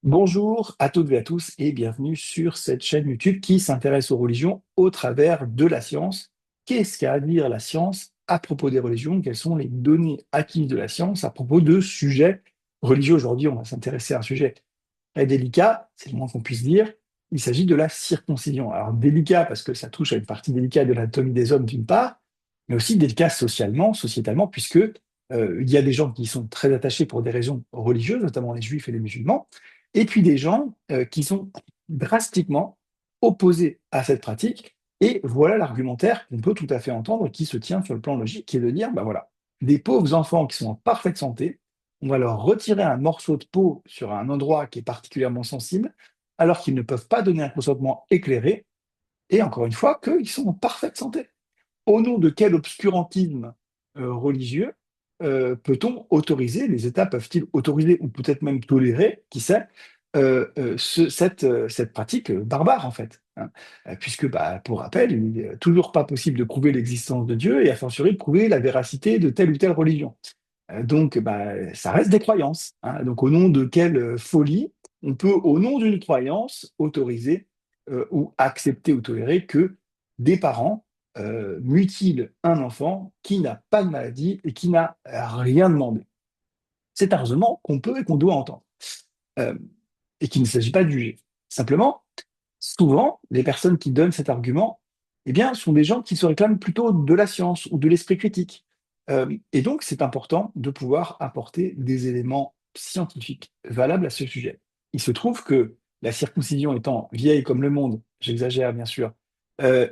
Bonjour à toutes et à tous et bienvenue sur cette chaîne YouTube qui s'intéresse aux religions au travers de la science. Qu'est-ce qu'a à dire la science à propos des religions? Quelles sont les données acquises de la science à propos de sujets religieux? Aujourd'hui, on va s'intéresser à un sujet très délicat, c'est le moins qu'on puisse dire. Il s'agit de la circoncision. Alors délicat parce que ça touche à une partie délicate de l'anatomie des hommes d'une part, mais aussi délicat socialement, sociétalement, puisque il y a des gens qui sont très attachés pour des raisons religieuses, notamment les juifs et les musulmans, et puis des gens qui sont drastiquement opposés à cette pratique. Et voilà l'argumentaire qu'on peut tout à fait entendre qui se tient sur le plan logique, qui est de dire, ben voilà, des pauvres enfants qui sont en parfaite santé, on va leur retirer un morceau de peau sur un endroit qui est particulièrement sensible, alors qu'ils ne peuvent pas donner un consentement éclairé, et encore une fois, qu'ils sont en parfaite santé. Au nom de quel obscurantisme religieux peut-on autoriser, les États peuvent-ils autoriser ou peut-être même tolérer, qui sait, cette pratique barbare en fait, hein. Puisque, bah, pour rappel, il n'est toujours pas possible de prouver l'existence de Dieu et a fortiori de prouver la véracité de telle ou telle religion. Donc, bah, ça reste des croyances, hein. Donc, au nom de quelle folie on peut, au nom d'une croyance, autoriser ou accepter ou tolérer que des parents mutilent un enfant qui n'a pas de maladie et qui n'a rien demandé. C'est un raisonnement qu'on peut et qu'on doit entendre, euh, et qu'il ne s'agit pas de juger. Simplement, souvent, les personnes qui donnent cet argument, eh bien, sont des gens qui se réclament plutôt de la science ou de l'esprit critique. Et donc, c'est important de pouvoir apporter des éléments scientifiques valables à ce sujet. Il se trouve que la circoncision étant vieille comme le monde, j'exagère bien sûr,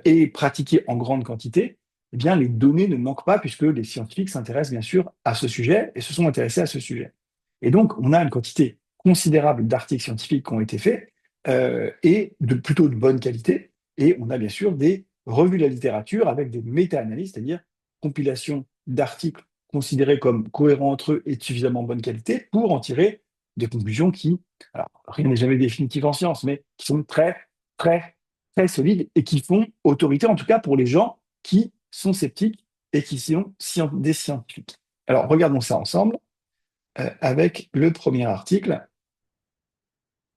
et pratiquée en grande quantité, eh bien, les données ne manquent pas puisque les scientifiques s'intéressent bien sûr à ce sujet et se sont intéressés à ce sujet. Et donc, on a une quantité considérable d'articles scientifiques qui ont été faits et de plutôt de bonne qualité. Et on a bien sûr des revues de la littérature avec des méta-analyses, c'est-à-dire compilation d'articles considérés comme cohérents entre eux et de suffisamment bonne qualité pour en tirer des conclusions qui, alors rien n'est jamais définitif en science, mais qui sont très, très, très solides et qui font autorité, en tout cas pour les gens qui sont sceptiques et qui sont des scientifiques. Alors regardons ça ensemble avec le premier article.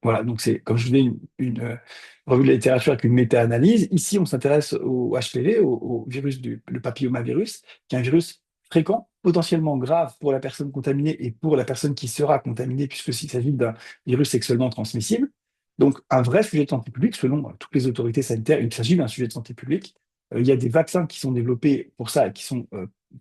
Voilà, donc c'est, comme je vous disais, une revue de la littérature avec une méta-analyse. Ici, on s'intéresse au HPV, au virus le papillomavirus, qui est un virus fréquent, potentiellement grave pour la personne contaminée et pour la personne qui sera contaminée, puisque s'il s'agit d'un virus sexuellement transmissible. Donc, un vrai sujet de santé publique, selon toutes les autorités sanitaires, il s'agit d'un sujet de santé publique. Il y a des vaccins qui sont développés pour ça et qui sont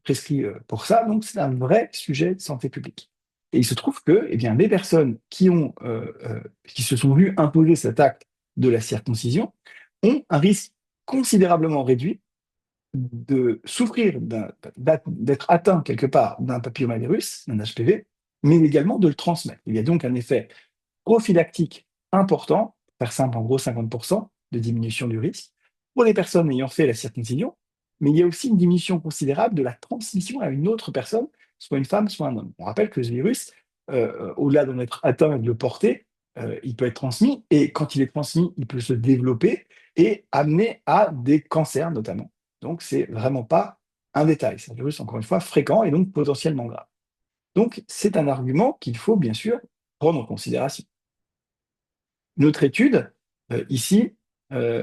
prescrits pour ça. Donc, c'est un vrai sujet de santé publique. Et il se trouve que eh bien, les personnes qui se sont vues imposer cet acte de la circoncision ont un risque considérablement réduit de souffrir, d'être atteint quelque part d'un papillomavirus, d'un HPV, mais également de le transmettre. Il y a donc un effet prophylactique important, faire simple en gros 50% de diminution du risque, pour les personnes ayant fait la circoncision, mais il y a aussi une diminution considérable de la transmission à une autre personne, soit une femme, soit un homme. On rappelle que ce virus, au-delà d'en être atteint et de le porter, il peut être transmis, et quand il est transmis, il peut se développer et amener à des cancers notamment. Donc, c'est vraiment pas un détail. C'est un virus, encore une fois, fréquent et donc potentiellement grave. Donc, c'est un argument qu'il faut bien sûr prendre en considération. Une autre étude, ici,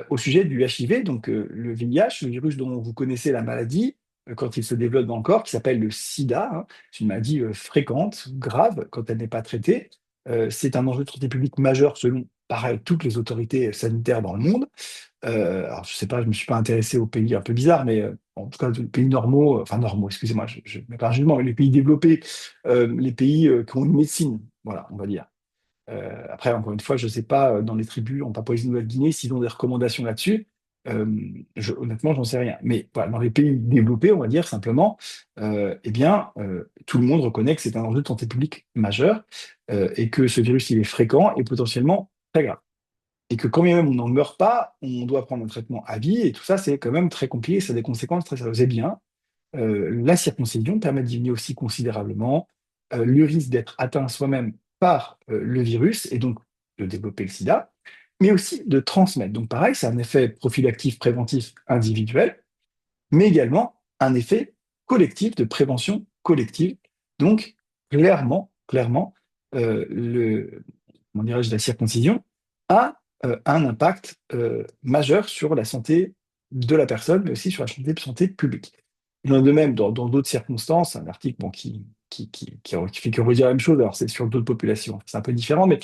au sujet du HIV, donc le VIH, le virus dont vous connaissez la maladie, quand il se développe dans le corps, qui s'appelle le sida, hein. C'est une maladie fréquente, grave, quand elle n'est pas traitée. C'est un enjeu de santé publique majeur selon, pareil, toutes les autorités sanitaires dans le monde. Alors, je sais pas, je me suis pas intéressé aux pays un peu bizarres, mais en tout cas, les pays normaux, enfin normaux, excusez-moi, je mets pas un jugement, mais les pays développés, les pays qui ont une médecine, voilà, on va dire. Après, encore une fois, je ne sais pas dans les tribus en Papouasie-Nouvelle-Guinée s'ils ont des recommandations là-dessus. Honnêtement, j'en sais rien. Mais voilà, dans les pays développés, on va dire simplement, eh bien, tout le monde reconnaît que c'est un enjeu de santé publique majeur et que ce virus, il est fréquent et potentiellement très grave. Et que quand bien même on n'en meurt pas, on doit prendre un traitement à vie et tout ça, c'est quand même très compliqué, ça a des conséquences très sérieuses. Eh bien, la circoncision permet de diminuer aussi considérablement le risque d'être atteint soi-même par le virus et donc de développer le sida, mais aussi de transmettre. Donc pareil, c'est un effet prophylactif préventif individuel, mais également un effet collectif de prévention collective. Donc clairement, comment dirais-je, de la circoncision a un impact majeur sur la santé de la personne, mais aussi sur la santé publique. Il en est de même dans d'autres circonstances, un article bon, qui fait que redire la même chose, alors c'est sur d'autres populations, c'est un peu différent, mais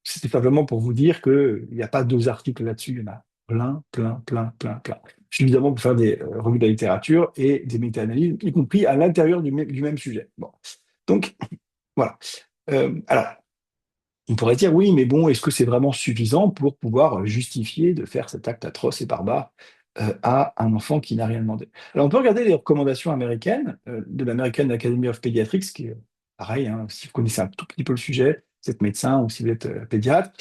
c'était simplement pour vous dire qu'il n'y a pas deux articles là-dessus, il y en a plein, plein, plein, plein, plein. Je suis évidemment pour faire des revues de la littérature et des méta-analyses, y compris à l'intérieur du même sujet. Bon. Donc, voilà. Alors, on pourrait dire oui, mais bon, est-ce que c'est vraiment suffisant pour pouvoir justifier de faire cet acte atroce et barbare à un enfant qui n'a rien demandé? Alors, on peut regarder les recommandations américaines de l'American Academy of Pediatrics, qui est pareil, hein, si vous connaissez un tout petit peu le sujet, si vous êtes médecin ou si vous êtes pédiatre,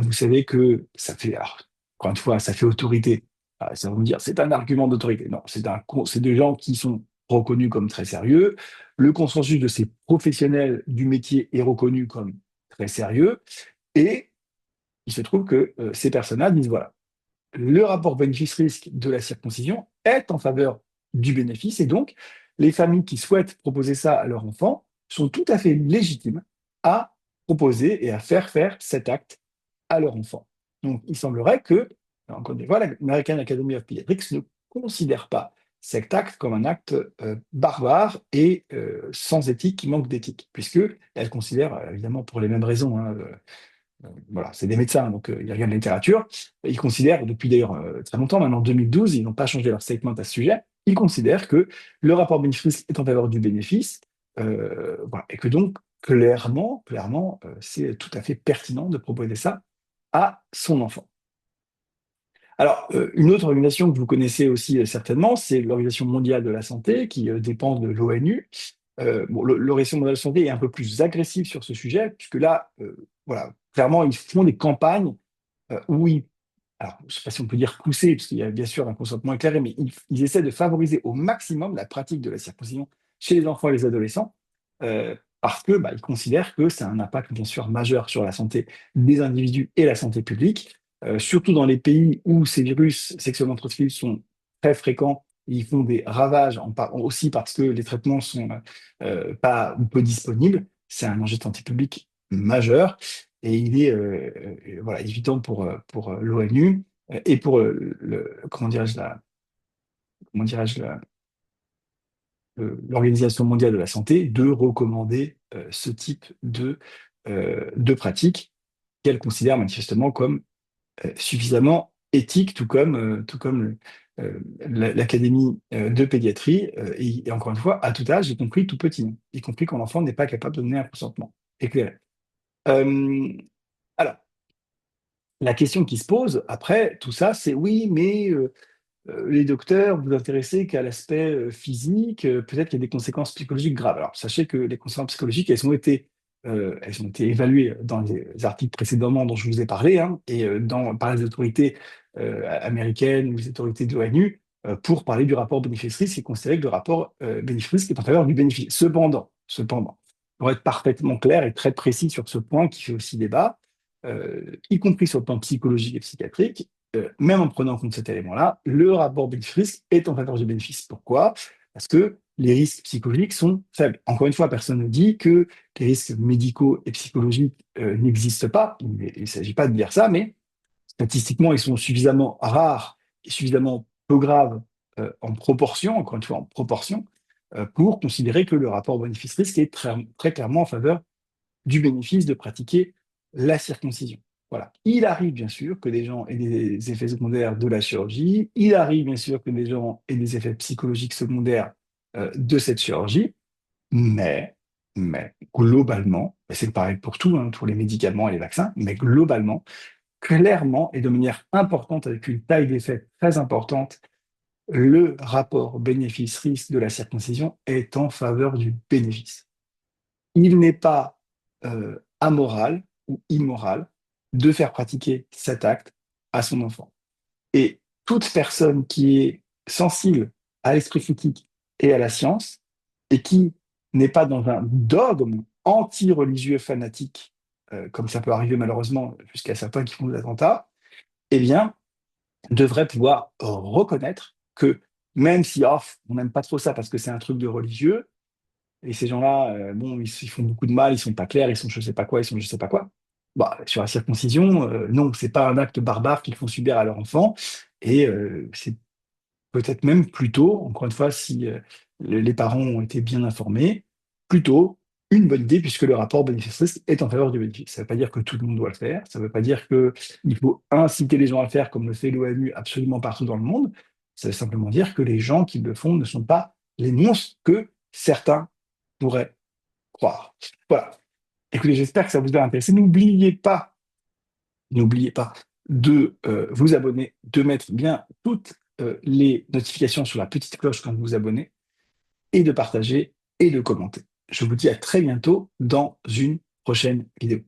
vous savez que ça fait, alors, encore une fois, ça fait autorité. Ah, ça va vous dire, c'est un argument d'autorité. Non, c'est des gens qui sont reconnus comme très sérieux. Le consensus de ces professionnels du métier est reconnu comme très sérieux. Et il se trouve que ces personnes-là disent, voilà, le rapport bénéfice-risque de la circoncision est en faveur du bénéfice, et donc les familles qui souhaitent proposer ça à leur enfant sont tout à fait légitimes à proposer et à faire cet acte à leur enfant. Donc il semblerait que, encore une fois, l'American Academy of Pediatrics ne considère pas cet acte comme un acte barbare et sans éthique, qui manque d'éthique, puisque elle considère, évidemment pour les mêmes raisons, hein, voilà, c'est des médecins, donc ils regardent la littérature. Ils considèrent, depuis d'ailleurs très longtemps, maintenant 2012, ils n'ont pas changé leur statement à ce sujet, ils considèrent que le rapport bénéfice est en faveur du bénéfice, voilà, et que donc, clairement, c'est tout à fait pertinent de proposer ça à son enfant. Alors, une autre organisation que vous connaissez aussi certainement, c'est l'Organisation mondiale de la santé, qui dépend de l'ONU. Bon, l'Organisation mondiale de la santé est un peu plus agressive sur ce sujet, puisque là, voilà, clairement, ils font des campagnes où ils, alors, je ne sais pas si on peut dire pousser, parce qu'il y a bien sûr un consentement éclairé, mais ils essaient de favoriser au maximum la pratique de la circoncision chez les enfants et les adolescents, parce que ils considèrent que ça a un impact bien sûr majeur sur la santé des individus et la santé publique, surtout dans les pays où ces virus sexuellement transmissibles sont très fréquents. Ils font des ravages aussi parce que les traitements sont pas ou peu disponibles. C'est un enjeu de santé publique majeur. Et il est voilà, évident pour l'ONU et pour comment dirais-je, comment dirais-je, l'Organisation mondiale de la santé de recommander ce type de pratique qu'elle considère manifestement comme suffisamment éthique, tout comme l'Académie de pédiatrie, et encore une fois, à tout âge, y compris tout petit, y compris quand l'enfant n'est pas capable de donner un consentement éclairé. Euh, alors, la question qui se pose après tout ça, c'est oui, mais les docteurs, vous vous intéressez qu'à l'aspect physique, peut-être qu'il y a des conséquences psychologiques graves. Alors, sachez que les conséquences psychologiques, elles ont été évaluées dans les articles précédemment dont je vous ai parlé, hein, et par les autorités américaines ou les autorités de l'ONU, pour parler du rapport bénéfice-risque, c'est considéré que le rapport bénéfice-risque est en faveur du bénéfice. Cependant, pour être parfaitement clair et très précis sur ce point qui fait aussi débat, y compris sur le plan psychologique et psychiatrique, même en prenant en compte cet élément-là, le rapport bénéfice-risque est en faveur du bénéfice. Pourquoi? Parce que les risques psychologiques sont faibles. Encore une fois, personne ne dit que les risques médicaux et psychologiques n'existent pas. Il ne s'agit pas de dire ça, mais statistiquement, ils sont suffisamment rares et suffisamment peu graves en proportion, encore une fois en proportion, pour considérer que le rapport bénéfice-risque est très clairement en faveur du bénéfice de pratiquer la circoncision. Voilà. Il arrive bien sûr que des gens aient des effets secondaires de la chirurgie, il arrive bien sûr que des gens aient des effets psychologiques secondaires de cette chirurgie, mais, mais globalement, et c'est pareil pour tout, hein, pour les médicaments et les vaccins, mais globalement, clairement et de manière importante, avec une taille d'effet très importante, le rapport bénéfice-risque de la circoncision est en faveur du bénéfice. Il n'est pas amoral ou immoral de faire pratiquer cet acte à son enfant. Et toute personne qui est sensible à l'esprit critique et à la science, et qui n'est pas dans un dogme anti-religieux fanatique, comme ça peut arriver malheureusement jusqu'à certains qui font des attentats, eh bien, devrait pouvoir reconnaître que même si on n'aime pas trop ça parce que c'est un truc de religieux, et ces gens-là, bon, ils font beaucoup de mal, ils sont pas clairs, ils sont je sais pas quoi, ils sont je sais pas quoi. Bah, sur la circoncision, non, c'est pas un acte barbare qu'ils font subir à leur enfant et c'est peut-être même plutôt, encore une fois, si les parents ont été bien informés, plutôt une bonne idée puisque le rapport bénéfice-risque est en faveur du bénéfice. Ça ne veut pas dire que tout le monde doit le faire, ça ne veut pas dire qu'il faut inciter les gens à le faire comme le fait l'ONU absolument partout dans le monde. Ça veut simplement dire que les gens qui le font ne sont pas les monstres que certains pourraient croire. Voilà. Écoutez, j'espère que ça vous a intéressé. N'oubliez pas de vous abonner, de mettre bien toutes les notifications sur la petite cloche quand vous vous abonnez, et de partager et de commenter. Je vous dis à très bientôt dans une prochaine vidéo.